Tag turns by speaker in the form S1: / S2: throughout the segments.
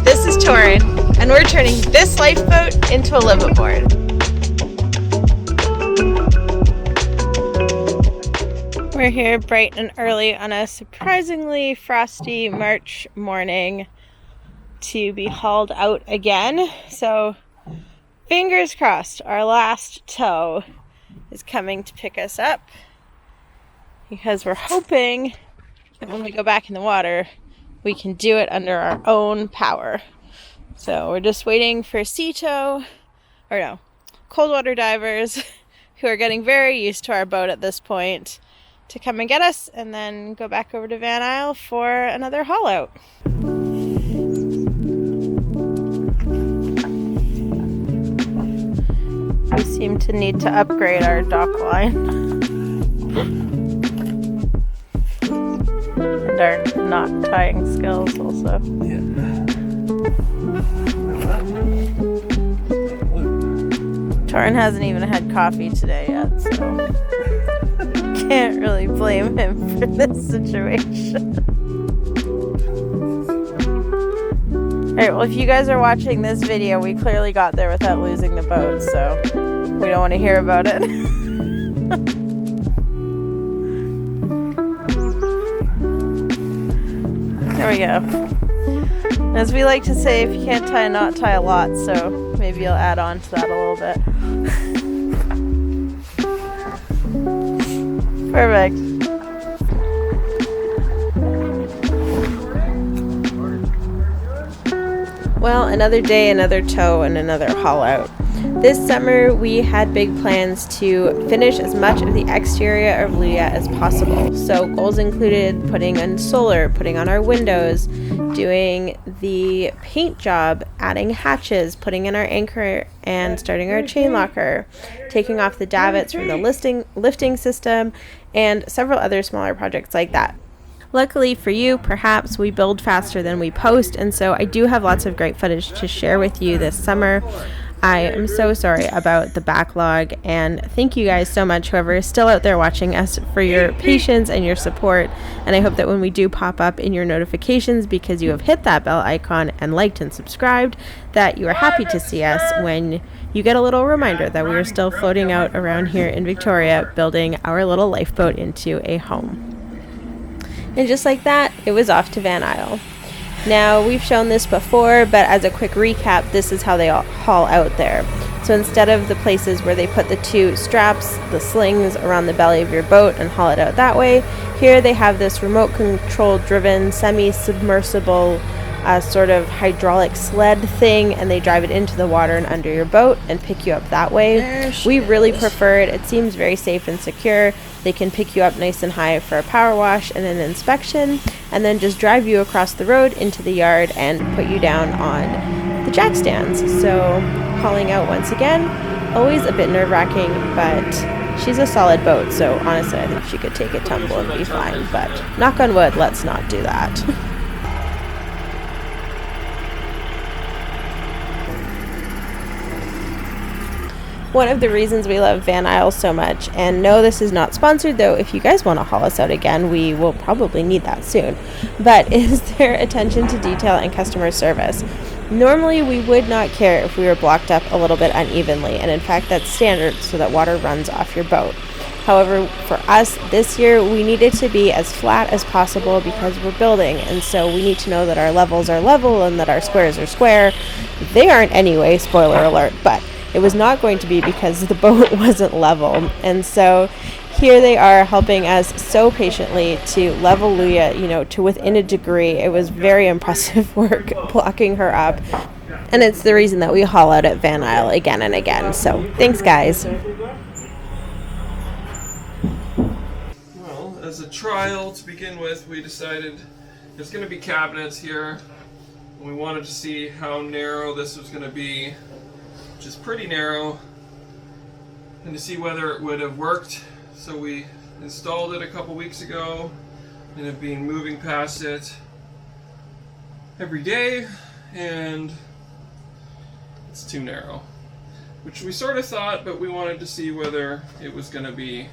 S1: This is Torin, and we're turning this lifeboat into a liveaboard. We're here bright and early on a surprisingly frosty March morning to be hauled out again. So fingers crossed, our last tow is coming to pick us up, because we're hoping that when we go back in the water, we can do it under our own power. So we're just waiting for cold water divers who are getting very used to our boat at this point to come and get us, and then go back over to Van Isle for another haul out. We seem to need to upgrade our dock line. And our knot tying skills also.
S2: Yeah.
S1: Torin hasn't even had coffee today yet, so can't really blame him for this situation. Alright, well, if you guys are watching this video, we clearly got there without losing the boat, so we don't want to hear about it. There we go. As we like to say, if you can't tie a knot, tie a lot, so maybe I'll add on to that a little bit. Perfect. Well, another day, another tow, and another haul out. This summer, we had big plans to finish as much of the exterior of Luja as possible. So goals included putting on solar, putting on our windows, doing the paint job, adding hatches, putting in our anchor, and starting our chain locker, taking off the davits from the lifting system, and several other smaller projects like that. Luckily for you, perhaps we build faster than we post, and so I do have lots of great footage to share with you this summer. I am so sorry about the backlog, and thank you guys so much, whoever is still out there watching us, for your patience and your support. And I hope that when we do pop up in your notifications, because you have hit that bell icon and liked and subscribed, that you are happy to see us when you get a little reminder that we are still floating out around here in Victoria, building our little lifeboat into a home. And just like that, it was off to Van Isle. Now, we've shown this before, but as a quick recap, this is how they all haul out there. So instead of the places where they put the two straps, the slings around the belly of your boat and haul it out that way, here they have this remote control driven semi-submersible sort of hydraulic sled thing, and they drive it into the water and under your boat and pick you up that way. We really prefer it. It seems very safe and secure. They can pick you up nice and high for a power wash and an inspection, and then just drive you across the road into the yard and put you down on the jack stands. So hauling out once again, always a bit nerve-wracking, but she's a solid boat, so honestly I think she could take a tumble and be fine, but knock on wood, let's not do that. One of the reasons we love Van Isle so much, and no, this is not sponsored, though if you guys want to haul us out again, we will probably need that soon, but is their attention to detail and customer service. Normally, we would not care if we were blocked up a little bit unevenly, and in fact, that's standard so that water runs off your boat. However, for us this year, we needed to be as flat as possible because we're building, and so we need to know that our levels are level and that our squares are square. They aren't anyway, spoiler alert, but it was not going to be because the boat wasn't level. And so here they are helping us so patiently to level Luja, to within a degree. It was very impressive work blocking her up. And it's the reason that we haul out at Van Isle again and again. So thanks, guys.
S2: Well, as a trial to begin with, we decided there's going to be cabinets here. We wanted to see how narrow this was going to be, which is pretty narrow, and to see whether it would have worked. So we installed it a couple weeks ago and have been moving past it every day, and it's too narrow, which we sort of thought, but we wanted to see whether it was going to be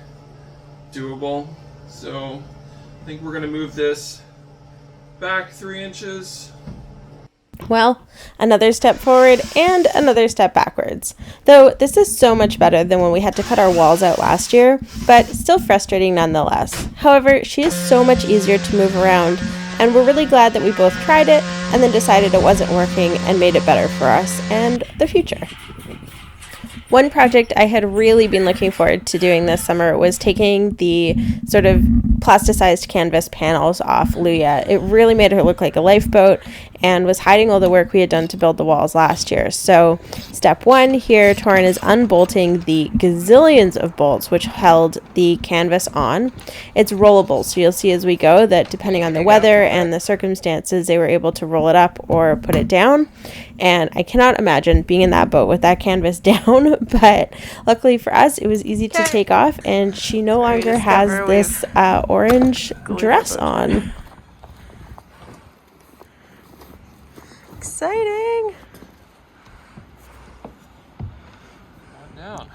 S2: doable. So I think we're going to move this back 3 inches.
S1: Well, another step forward and another step backwards. Though this is so much better than when we had to cut our walls out last year, but still frustrating nonetheless. However, she is so much easier to move around, and we're really glad that we both tried it and then decided it wasn't working and made it better for us and the future. One project I had really been looking forward to doing this summer was taking the sort of plasticized canvas panels off Luja. It really made her look like a lifeboat and was hiding all the work we had done to build the walls last year. So step one here, Torin is unbolting the gazillions of bolts which held the canvas on. It's rollable, so you'll see as we go that depending on the weather and the circumstances, they were able to roll it up or put it down. And I cannot imagine being in that boat with that canvas down, but luckily for us, it was easy to take off, and she no longer has this orange dress on. Exciting!
S2: Down.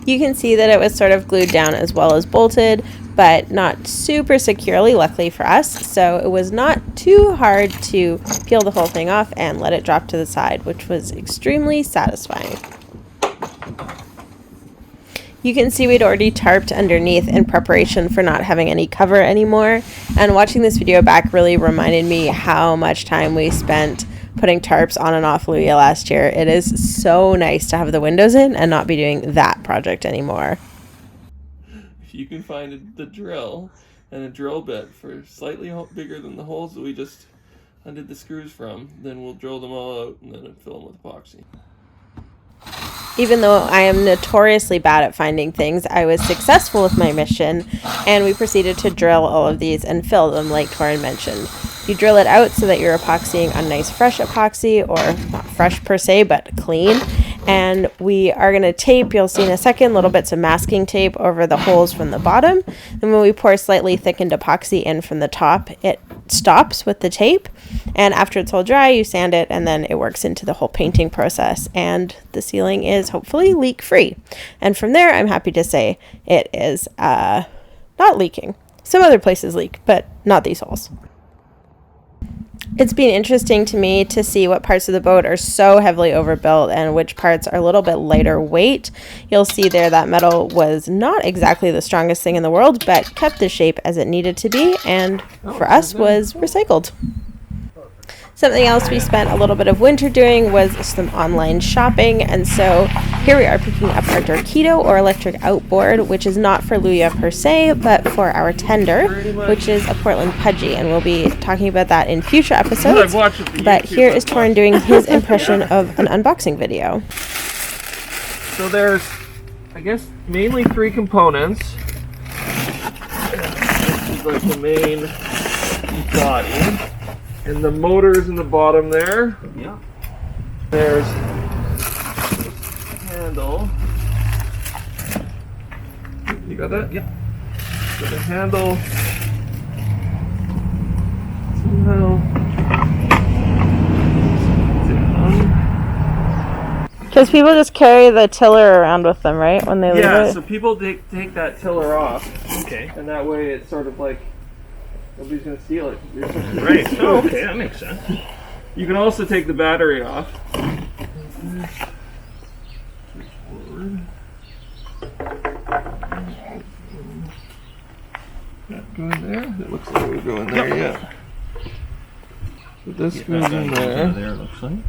S1: You can see that it was sort of glued down as well as bolted, but not super securely, luckily for us. So it was not too hard to peel the whole thing off and let it drop to the side, which was extremely satisfying. You can see we'd already tarped underneath in preparation for not having any cover anymore. And watching this video back really reminded me how much time we spent putting tarps on and off Luja last year. It is so nice to have the windows in and not be doing that project anymore.
S2: If you can find the drill and a drill bit for slightly bigger than the holes that we just undid the screws from, then we'll drill them all out and then fill them with epoxy.
S1: Even though I am notoriously bad at finding things, I was successful with my mission, and we proceeded to drill all of these and fill them like Torin mentioned. You drill it out so that you're epoxying on nice fresh epoxy, or not fresh per se, but clean. And we are going to tape, you'll see in a second, little bits of masking tape over the holes from the bottom. And when we pour slightly thickened epoxy in from the top, it stops with the tape. And after it's all dry, you sand it, and then it works into the whole painting process. And the ceiling is hopefully leak-free. And from there, I'm happy to say it is not leaking. Some other places leak, but not these holes. It's been interesting to me to see what parts of the boat are so heavily overbuilt and which parts are a little bit lighter weight. You'll see there that metal was not exactly the strongest thing in the world, but kept the shape as it needed to be, and for us was recycled. Something else we spent a little bit of winter doing was some online shopping, and so here we are picking up our Dorquito or electric outboard, which is not for Luja per se, but for our tender, which is a Portland Pudgy, and we'll be talking about that in future episodes. But here is Torin doing his impression of an unboxing video.
S2: So there's, I guess, mainly 3 components. This is like the main body. And the motor's in the bottom there. Yeah. There's the handle. You got that? Yeah. So the handle somehow down.
S1: Because people just carry the tiller around with them, right? When they leave it?
S2: Yeah, so people take that tiller off.
S3: Okay.
S2: And that way it's sort of like nobody's going to steal it.
S3: Right. Oh, okay, that makes sense.
S2: You can also take the battery off. That go in there? It looks like it would go in there, yeah. So this goes in there.
S3: There looks like.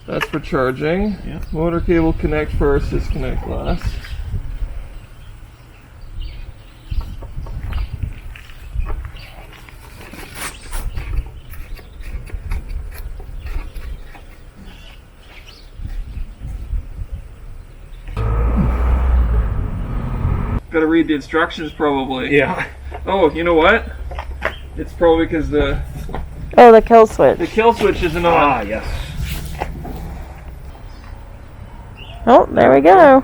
S2: That's for charging.
S3: Yeah.
S2: Motor cable connect first, disconnect last. Gotta read the instructions probably.
S3: Yeah.
S2: Oh, you know what? It's probably because the
S1: kill switch.
S2: the kill switch isn't on.
S3: Ah, yes.
S1: Oh, there we go.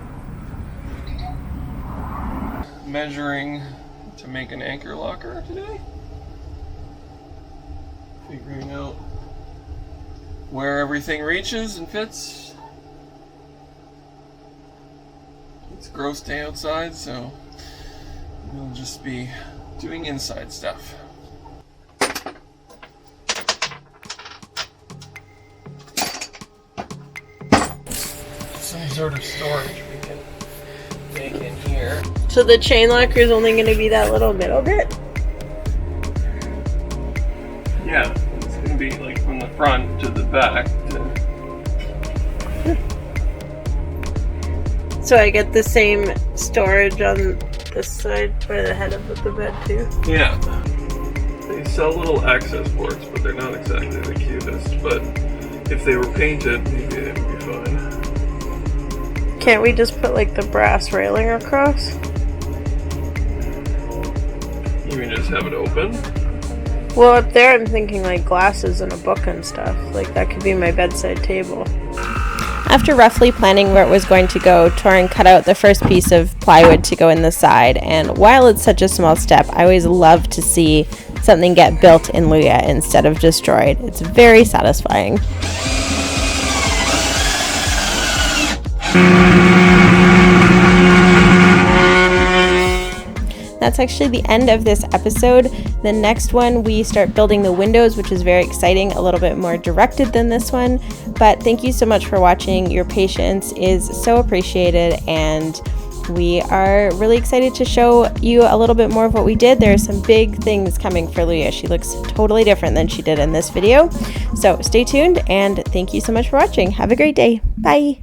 S2: Measuring to make an anchor locker today. Figuring out where everything reaches and fits. It's a gross day outside, so we'll just be doing inside stuff. Some sort of storage we can make in here.
S1: So the chain locker is only going to be that little middle bit?
S2: Yeah, it's going to be like from the front to the back.
S1: So I get the same storage on this side by the head of the bed too?
S2: Yeah. They sell little access boards, but they're not exactly the cutest. But if they were painted, maybe they would be fine.
S1: Can't we just put like the brass railing across?
S2: You can just have it open.
S1: Well, up there I'm thinking like glasses and a book and stuff. Like that could be my bedside table. After roughly planning where it was going to go, Torin cut out the first piece of plywood to go in the side, and while it's such a small step, I always love to see something get built in Luja instead of destroyed. It's very satisfying. That's actually the end of this episode. The next one, we start building the windows, which is very exciting, a little bit more directed than this one. But thank you so much for watching. Your patience is so appreciated, and we are really excited to show you a little bit more of what we did. There are some big things coming for Luja. She looks totally different than she did in this video. So stay tuned, and thank you so much for watching. Have a great day. Bye.